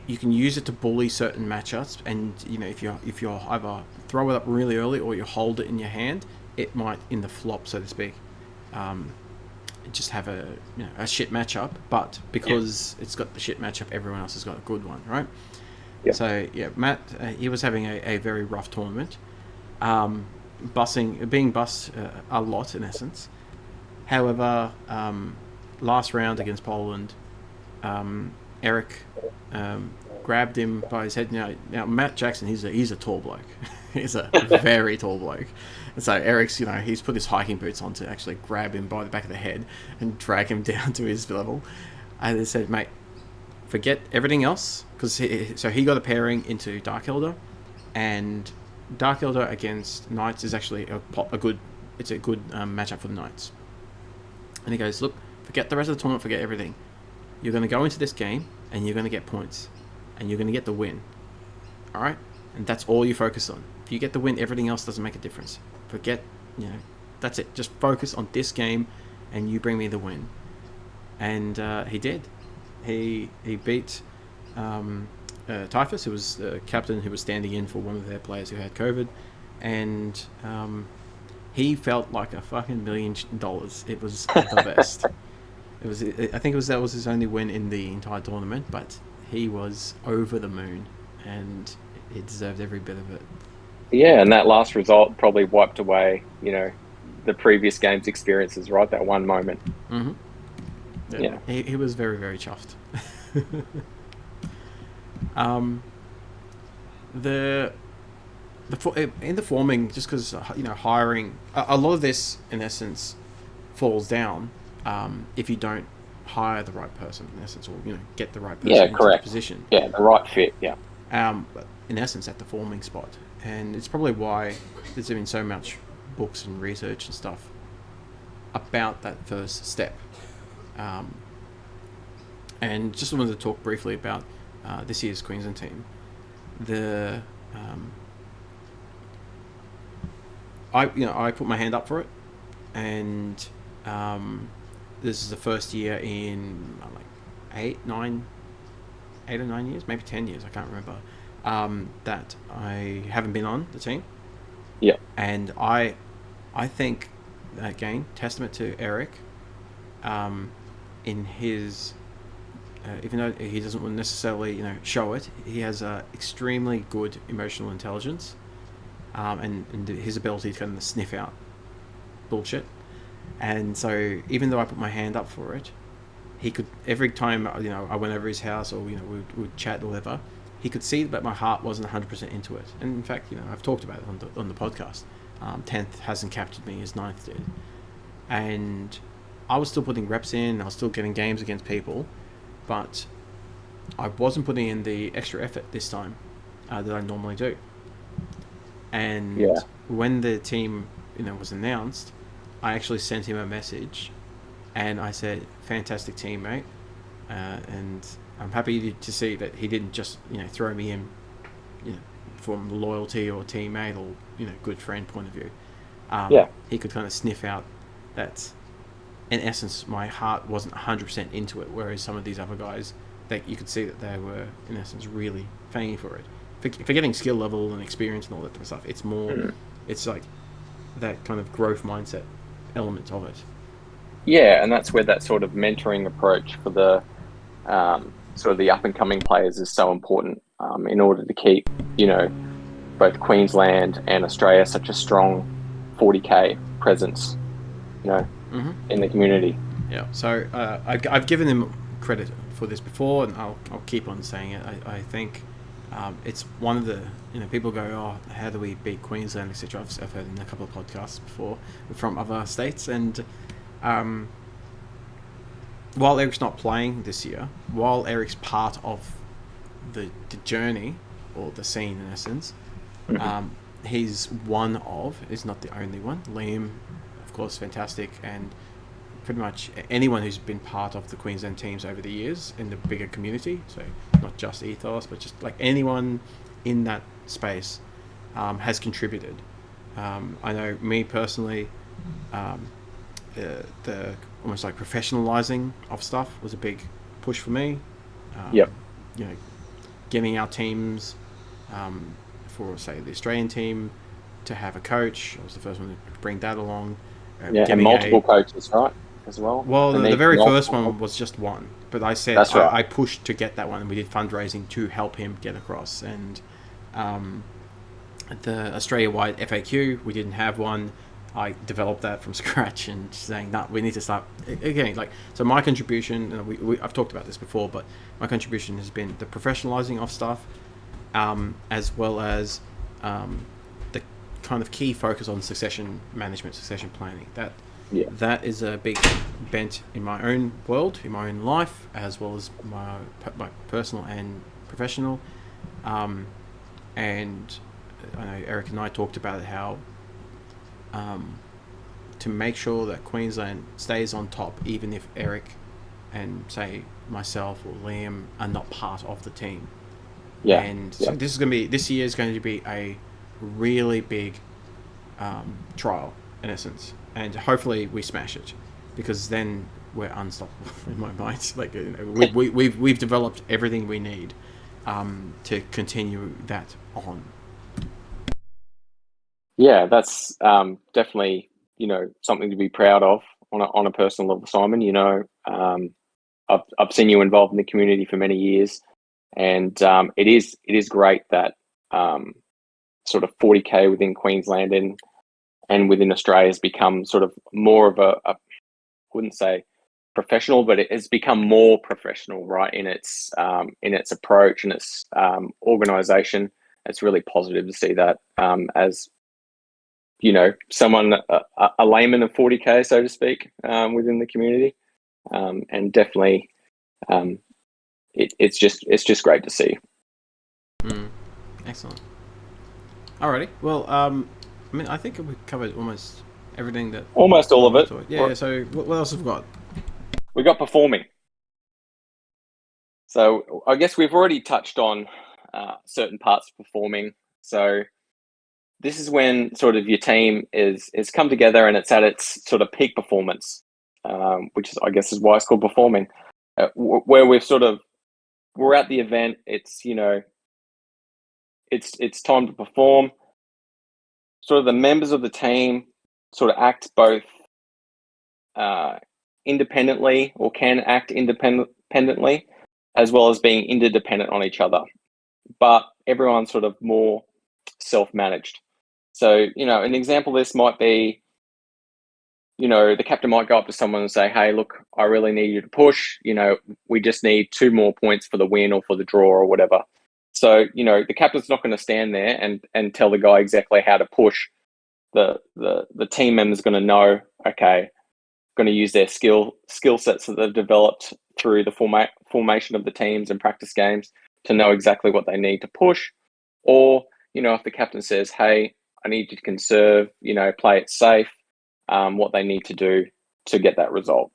you can use it to bully certain matchups, and if you either throw it up really early or you hold it in your hand, it might, in the flop, so to speak, just have a shit matchup. But because it's got the shit matchup, everyone else has got a good one, right? Yeah. So Matt, he was having a very rough tournament, being bussed a lot in essence. However, last round against Poland, Eric grabbed him by his head. Now Matt Jackson, he's a tall bloke. He's a very tall bloke. And so Eric's, he's put his hiking boots on to actually grab him by the back of the head and drag him down to his level. And they said, mate, forget everything else, because he got a pairing into Dark Elder, and Dark Elder against Knights is actually a good matchup for the Knights. And he goes, look, forget the rest of the tournament, forget everything. You're going to go into this game and you're going to get points, and you're going to get the win. All right? And that's all you focus on. If you get the win, everything else doesn't make a difference. Forget, that's it. Just focus on this game, and you bring me the win. And he did. He beat Typhus, who was the captain who was standing in for one of their players who had COVID, and he felt like a fucking $1 million. It was the best. That was his only win in the entire tournament, but he was over the moon, and he deserved every bit of it. Yeah, and that last result probably wiped away, the previous game's experiences, right? That one moment. Mm-hmm. Yeah. He was very, very chuffed. In the forming, just because hiring a lot of this in essence falls down if you don't hire the right person in essence, or get the right person into the position. Yeah, the right fit. Yeah. But in essence, at the forming spot, and it's probably why there's been so much books and research and stuff about that first step. And just wanted to talk briefly about this year's Queensland team. I put my hand up for it, and this is the first year in 8 or 9 years, maybe 10 years, I can't remember, that I haven't been on the team. Yeah. And I think, again, testament to Eric, in his, even though he doesn't necessarily show it, he has extremely good emotional intelligence, and his ability to kind of sniff out bullshit. And so even though I put my hand up for it, he could, every time I went over his house, or we would chat or whatever, he could see that my heart wasn't 100% into it. And in fact, I've talked about it on the podcast. 10th hasn't captured me as 9th did, and I was still putting reps in. I was still getting games against people, but I wasn't putting in the extra effort this time that I normally do. And when the team was announced, I actually sent him a message, and I said, "Fantastic team, mate," and I'm happy to see that he didn't just throw me in, from loyalty or teammate or good friend point of view. He could kind of sniff out that, in essence, my heart wasn't 100% into it, whereas some of these other guys, you could see that they were, in essence, really fanging for it. Forgetting skill level and experience and all that type of stuff, it's more, it's like that kind of growth mindset element of it. Yeah, and that's where that sort of mentoring approach for the sort of the up and coming players is so important in order to keep, both Queensland and Australia such a strong 40K presence, in the community. Yeah. So I've given him credit for this before, and I'll keep on saying it. I think it's one of the people go, oh, how do we beat Queensland, etc. I've heard in a couple of podcasts before from other states, and while Eric's not playing this year, while Eric's part of the journey or the scene in essence, he's he's not the only one. Liam, of course, fantastic, and pretty much anyone who's been part of the Queensland teams over the years in the bigger community, so not just Ethos, but just like anyone in that space has contributed. I know me personally, the almost like professionalizing of stuff was a big push for me. Getting our teams for, say, the Australian team to have a coach. I was the first one to bring that along. And multiple coaches, right, as well? Well, the very first one was just one, but I said I pushed to get that one, and we did fundraising to help him get across. And the Australia-wide FAQ, we didn't have one. I developed that from scratch and saying, no, we need to start again. So my contribution, and I've talked about this before, but my contribution has been the professionalizing of stuff, as well as the kind of key focus on succession management, succession planning. That is a big bent in my own world, in my own life, as well as my personal and professional. And I know Eric and I talked about how to make sure that Queensland stays on top, even if Eric and, say, myself or Liam are not part of the team. So this year is going to be a really big trial in essence, and hopefully we smash it, because then we're unstoppable in my mind. We've developed everything we need to continue that on. Yeah, that's definitely something to be proud of on a personal level, Simon. I've seen you involved in the community for many years, and it is great that sort of 40K within Queensland and within Australia has become sort of more of I wouldn't say professional, but it has become more professional, right, in its approach and its organisation. It's really positive to see that as someone, a layman of 40K, so to speak, within the community, and definitely, it's just great to see. Excellent. Alrighty. Well, I think we covered almost everything almost all of it. Yeah. So what else have we got? We got performing. So I guess we've already touched on certain parts of performing. So this is when sort of your team is come together and it's at its sort of peak performance, which is, I guess, is why it's called performing. Where we're at the event, it's it's time to perform. Sort of the members of the team sort of act both independently, or can act independently, as well as being interdependent on each other. But everyone's sort of more self-managed. So, an example of this might be, the captain might go up to someone and say, hey, look, I really need you to push. We just need 2 more points for the win or for the draw or whatever. So, the captain's not going to stand there and tell the guy exactly how to push. The team member's going to know, okay, going to use their skill sets that they've developed through the formation of the teams and practice games to know exactly what they need to push. Or, if the captain says, hey, I need you to conserve, play it safe, what they need to do to get that result.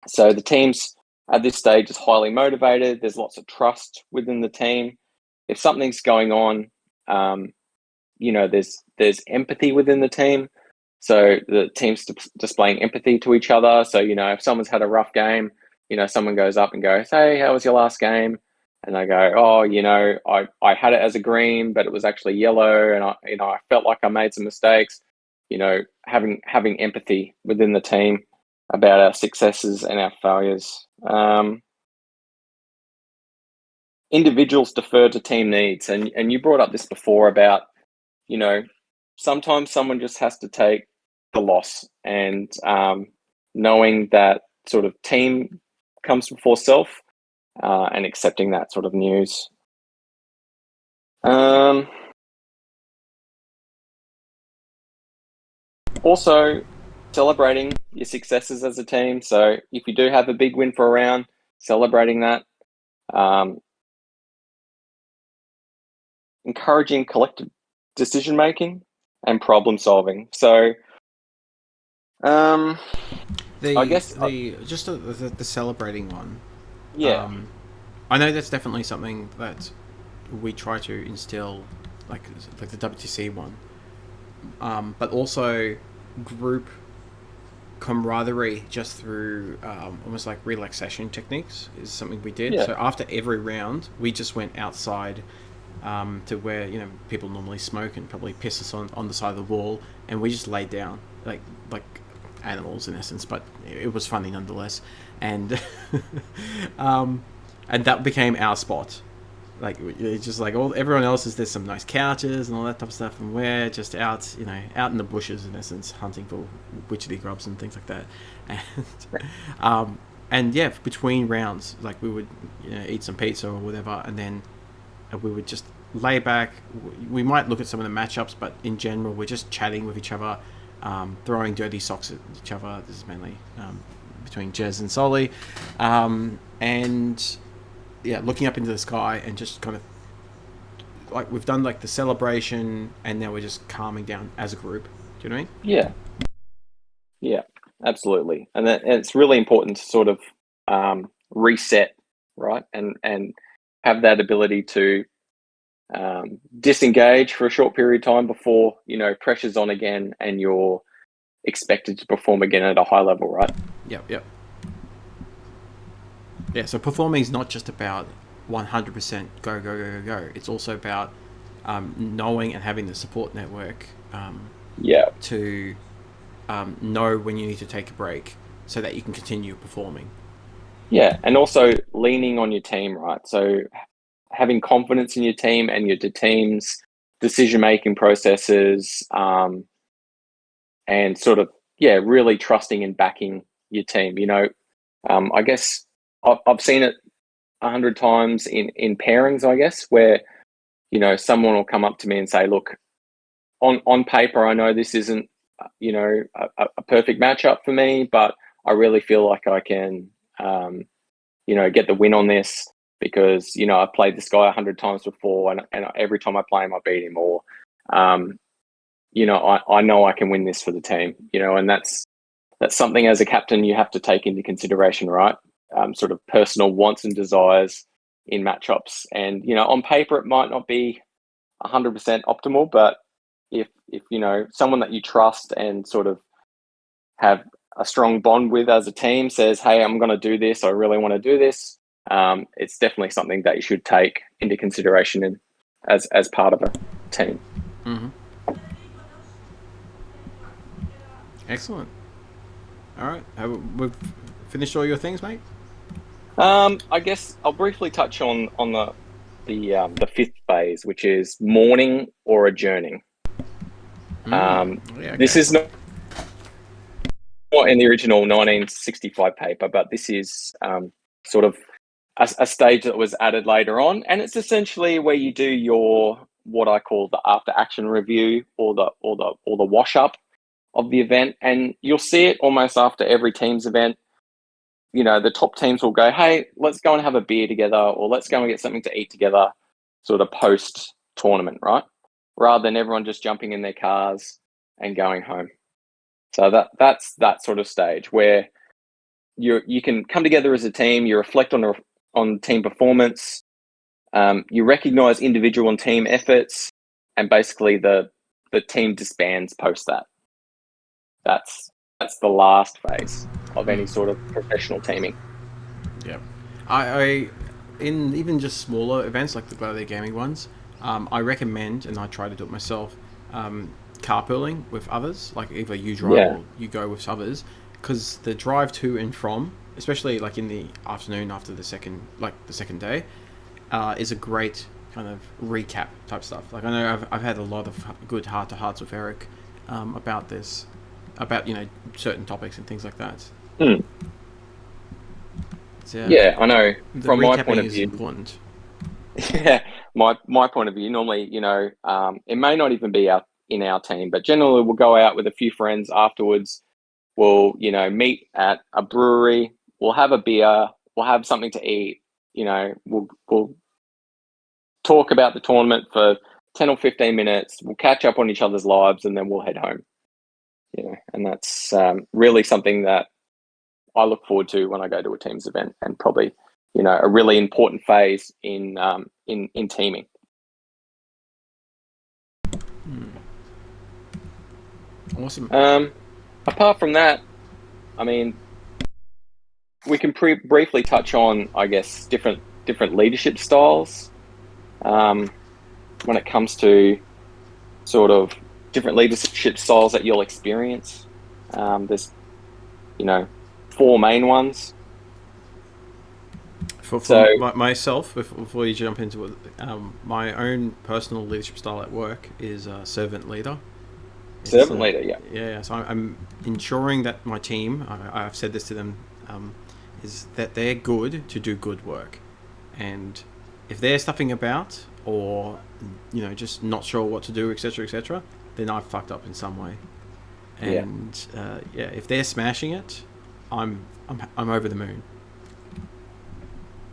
So the teams at this stage is highly motivated. There's lots of trust within the team. If something's going on, there's empathy within the team. So the team's displaying empathy to each other. So, if someone's had a rough game, someone goes up and goes, hey, how was your last game? And they go, oh, I had it as a green, but it was actually yellow. And I felt like I made some mistakes. Having empathy within the team about our successes and our failures. Individuals defer to team needs. And you brought up this before about, sometimes someone just has to take the loss, and knowing that sort of team comes before self, and accepting that sort of news. Also, celebrating your successes as a team. So if you do have a big win for a round, celebrating that. Encouraging collective decision making and problem solving. So, I guess the celebrating one. Yeah. I know that's definitely something that we try to instill, like the WTC one. But also group camaraderie just through almost like relaxation techniques is something we did. Yeah. So after every round, we just went outside to where people normally smoke and probably piss us on the side of the wall, and we just laid down like animals in essence, but it was funny nonetheless. And and that became our spot. Like, it's just like everyone else there's some nice couches and all that type of stuff, and we're just out in the bushes in essence, hunting for witchetty grubs and things like that. And yeah, between rounds, like we would eat some pizza or whatever, and then we would just lay back. We might look at some of the matchups, but in general, we're just chatting with each other, throwing dirty socks at each other. This is mainly between Jez and Solly, and yeah, looking up into the sky and just kind of like we've done like the celebration, and now we're just calming down as a group. Do you know what I mean? Yeah, absolutely. And it's really important to sort of reset, right? And have that ability to disengage for a short period of time before, pressure's on again and you're expected to perform again at a high level, right? Yep. Yeah, so performing is not just about 100% go. It's also about knowing and having the support network to know when you need to take a break so that you can continue performing. Yeah, and also leaning on your team, right? So having confidence in your team and your team's decision-making processes, and sort of, really trusting and backing your team. I guess I've seen it 100 times in pairings, I guess, where, someone will come up to me and say, look, on paper, I know this isn't, a perfect matchup for me, but I really feel like I can, get the win on this because, I've played this guy 100 times before and every time I play him, I beat him, or, I know I can win this for the team, and that's something as a captain you have to take into consideration, right? Sort of personal wants and desires in matchups. And, on paper, it might not be 100% optimal, but if someone that you trust and sort of have a strong bond with as a team says, hey, I'm going to do this, I really want to do this, it's definitely something that you should take into consideration as part of a team. Mm-hmm. Excellent. All right, we've finished all your things, mate. I guess I'll briefly touch on the fifth phase, which is mourning or adjourning. Okay. This is not not in the original 1965 paper, but this is sort of a stage that was added later on, and it's essentially where you do your what I call the after action review or the wash up of the event, and you'll see it almost after every team's event. You know, the top teams will go, "Hey, let's go and have a beer together, or let's go and get something to eat together," sort of post tournament, right? Rather than everyone just jumping in their cars and going home. So that's that sort of stage where you can come together as a team, you reflect on team performance, you recognize individual and team efforts, and basically the team disbands post that. That's the last phase of any sort of professional teaming. Yep. I in even just smaller events like the Gladiator Gaming ones, I recommend, and I try to do it myself, carpooling with others. Like either you drive or you go with others, because the drive to and from, especially like in the afternoon after the second day, is a great kind of recap type stuff. Like I know I've had a lot of good heart to hearts with Eric about this, about certain topics and things like that. Yeah, I know. The from my point of is view, important. Yeah, my point of view, normally, it may not even be in our team, but generally we'll go out with a few friends afterwards. We'll, meet at a brewery. We'll have a beer. We'll have something to eat. We'll talk about the tournament for 10 or 15 minutes. We'll catch up on each other's lives, and then we'll head home. And that's really something that I look forward to when I go to a team's event, and probably, a really important phase in teaming. Awesome. Apart from that, I mean, we can briefly touch on, I guess, different leadership styles. When it comes to sort of different leadership styles that you'll experience, there's, 4 main ones. For myself, before you jump into it, my own personal leadership style at work is servant leader. Servant leader, yeah. Yeah, so I'm ensuring that my team, I've said this to them, is that they're good to do good work. And if they're stuffing about or, just not sure what to do, etc., then I've fucked up in some way. And if they're smashing it, I'm over the moon.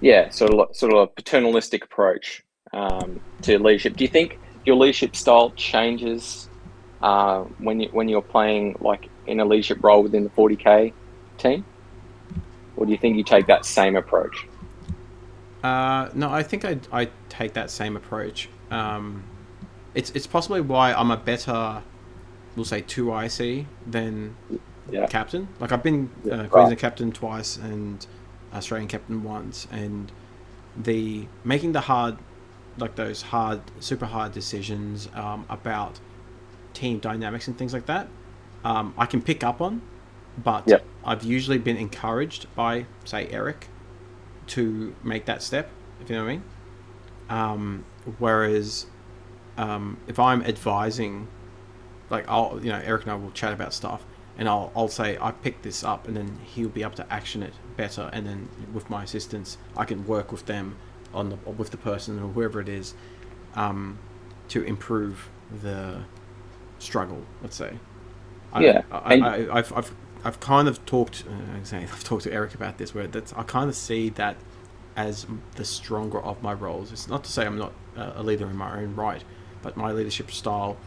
Yeah, sort of a paternalistic approach to leadership. Do you think your leadership style changes when you're playing like in a leadership role within the 40K team, or do you think you take that same approach? No, I think I take that same approach. It's possibly why I'm a better, we'll say, 2IC than captain. Like I've been Queensland captain twice and Australian captain once, and the making the hard, like those super hard decisions about team dynamics and things like that, I can pick up on, but I've usually been encouraged by, say, Eric to make that step, if you know what I mean. Whereas if I'm advising, like Eric and I will chat about stuff, and I'll say I picked this up, and then he'll be able to action it better, and then with my assistance I can work with them with the person or whoever it is to improve the struggle, let's say. I've kind of talked I've talked to Eric about this, where I kind of see that as the stronger of my roles. It's not to say I'm not a leader in my own right, but my leadership style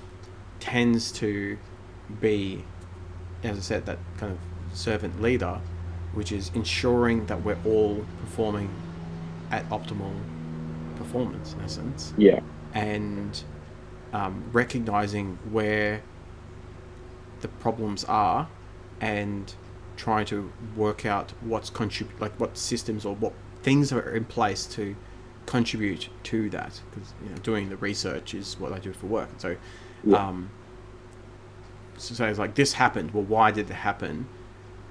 tends to be, as I said, that kind of servant leader, which is ensuring that we're all performing at optimal performance, in essence. Yeah. And recognizing where the problems are, and trying to work out what systems or what things are in place to contribute to that. Because doing the research is what I do for work. So, so it's like, this happened. Well, why did it happen?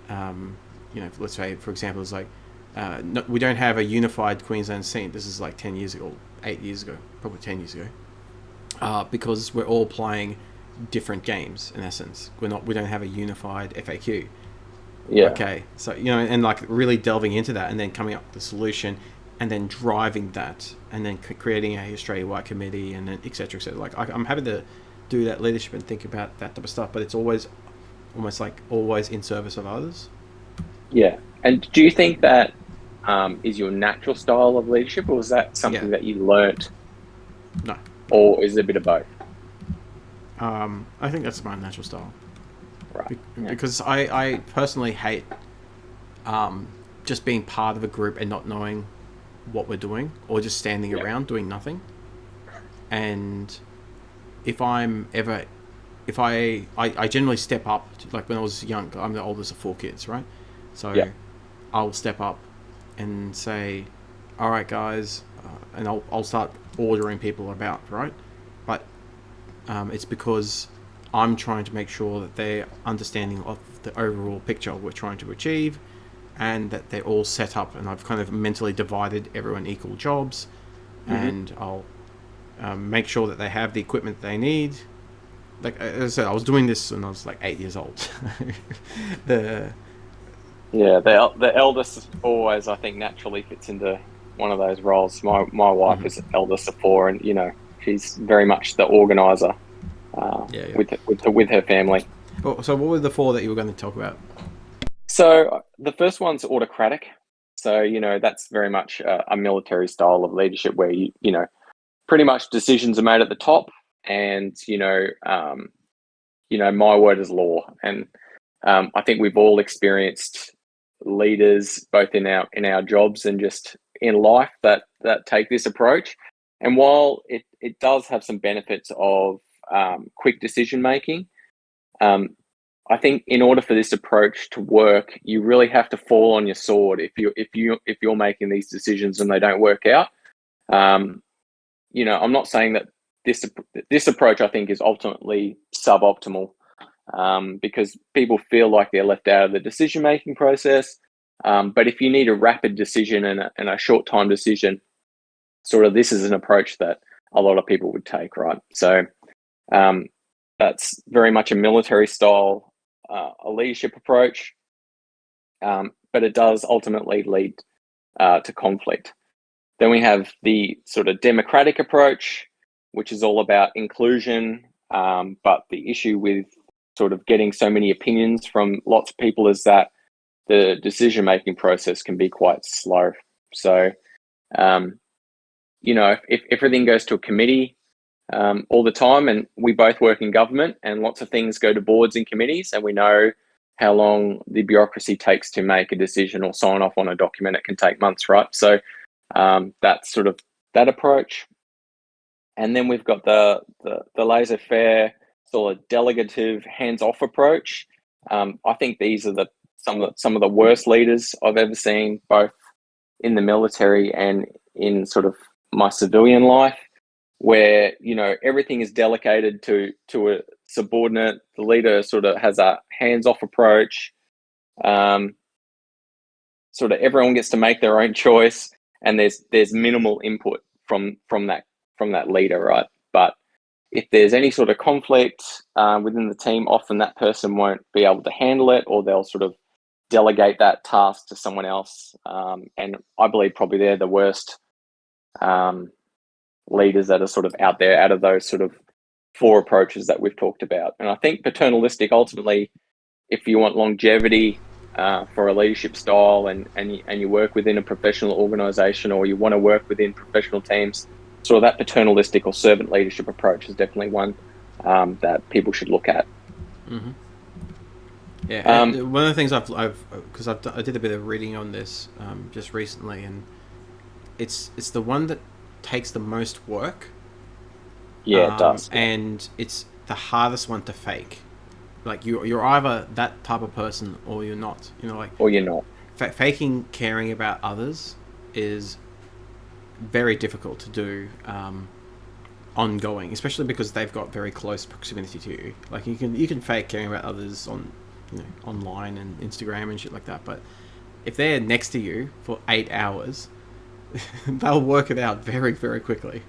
Let's say, for example, it's like we don't have a unified Queensland scene. This is like 10 years ago, 8 years ago, probably 10 years ago, because we're all playing different games. In essence, we don't have a unified FAQ. Yeah. Okay, so and like really delving into that, and then coming up with the solution, and then driving that, and then creating a Australia-wide committee, and then et cetera, et cetera. Like I'm happy to do that leadership and think about that type of stuff, but it's always almost like always in service of others. Yeah. And do you think that is your natural style of leadership, or is that Yeah, something that you learnt, no, or is it a bit of both? I think that's my natural style. Right. Yeah. Because I personally hate just being part of a group and not knowing what we're doing, or just standing Yeah. around doing nothing. And if I'm ever, if I generally step up, like when I was young, I'm the oldest of four kids, right? Yeah. So I'll step up and say, all right, guys, and I'll start ordering people about, right? But it's because I'm trying to make sure that they're understanding of the overall picture we're trying to achieve, and that they're all set up. And I've kind of mentally divided everyone equal jobs, Hmm. and I'll make sure that they have the equipment they need. Like as I said, I was doing this when I was like 8 years old. the Yeah. The eldest always, I think, naturally fits into one of those roles. My wife Mhm. is eldest of four, and she's very much the organizer Yeah, yeah. with her family. Oh, so what were the four that you were going to talk about? So the first one's autocratic. So that's very much a military style of leadership where pretty much decisions are made at the top, and my word is law. And I think we've all experienced leaders both in our jobs and just in life that take this approach. And while it does have some benefits of quick decision making, um, I think in order for this approach to work, you really have to fall on your sword if you're making these decisions and they don't work out. Um, I'm not saying that this approach I think is ultimately suboptimal, because people feel like they're left out of the decision making process. But if you need a rapid decision and a short time decision, sort of this is an approach that a lot of people would take, right? So um, that's very much a military style, a leadership approach, but it does ultimately lead to conflict. Then we have the sort of democratic approach, which is all about inclusion. But the issue with sort of getting so many opinions from lots of people is that the decision making process can be quite slow. So, um, if everything goes to a committee all the time, and we both work in government, and lots of things go to boards and committees, and we know how long the bureaucracy takes to make a decision or sign off on a document, it can take months, right? So that's sort of that approach. And then we've got the laissez-faire sort of delegative hands-off approach. I think these are some of the worst leaders I've ever seen, both in the military and in sort of my civilian life, where everything is delegated to a subordinate. The leader sort of has a hands-off approach. Um, Sort of everyone gets to make their own choice, and there's minimal input from that leader, right? But if there's any sort of conflict within the team, often that person won't be able to handle it, or they'll sort of delegate that task to someone else. And I believe probably they're the worst um, leaders that are sort of out there out of those sort of four approaches that we've talked about. And I think paternalistic, ultimately, if you want longevity for a leadership style, and you work within a professional organization, or you want to work within professional teams, sort of that paternalistic or servant leadership approach is definitely one that people should look at. Mm-hmm. Yeah, Um, and one of the things I've because I did a bit of reading on this just recently, and it's the one that takes the most work, yeah, it does. Yeah. and it's the hardest one to fake. Like you're either that type of person or you're not. Like Or you're not. faking caring about others is very difficult to do ongoing, especially because they've got very close proximity to you. Like you can fake caring about others on online and Instagram and shit like that, but if they're next to you for 8 hours, they'll work it out very very quickly.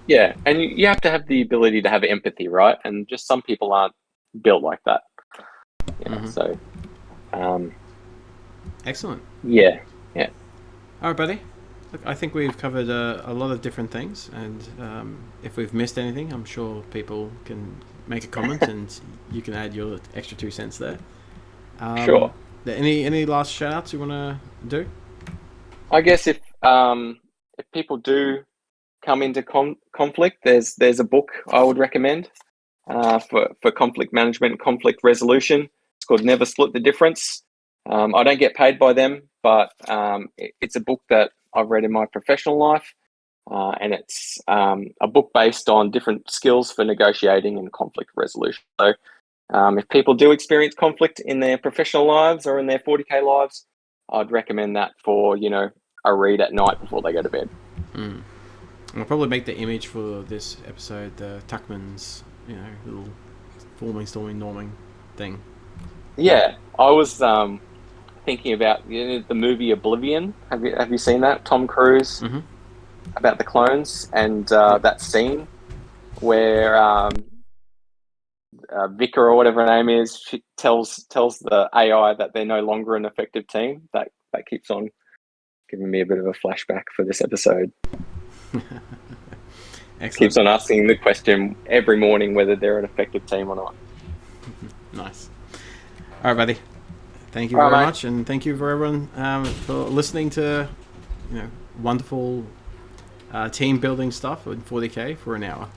Yeah, and you have to have the ability to have empathy, right? And just some people aren't built like that. Mm-hmm. So um, Excellent. Yeah, yeah. All right, buddy. Look, I think we've covered a lot of different things, and if we've missed anything, I'm sure people can make a comment, and you can add your extra 2 cents there. Sure. Any last shout outs you want to do? I guess if people do come into conflict, there's a book I would recommend for conflict management and conflict resolution. It's called Never Split the Difference. I don't get paid by them, but it's a book that I've read in my professional life, and it's a book based on different skills for negotiating and conflict resolution. So if people do experience conflict in their professional lives or in their 40K lives, I'd recommend that for, a read at night before they go to bed. I'll probably make the image for this episode the Tuckman's, little forming, storming, norming thing. Yeah, I was thinking about the movie Oblivion. Have you seen that? Tom Cruise, about the clones, and that scene where Vicar or whatever her name is, she tells the AI that they're no longer an effective team. That keeps on giving me a bit of a flashback for this episode. Excellent. Keeps on asking the question every morning whether they're an effective team or not. Nice. All right, buddy. Thank you very much, and thank you for everyone for listening to, wonderful team building stuff in 40K for an hour.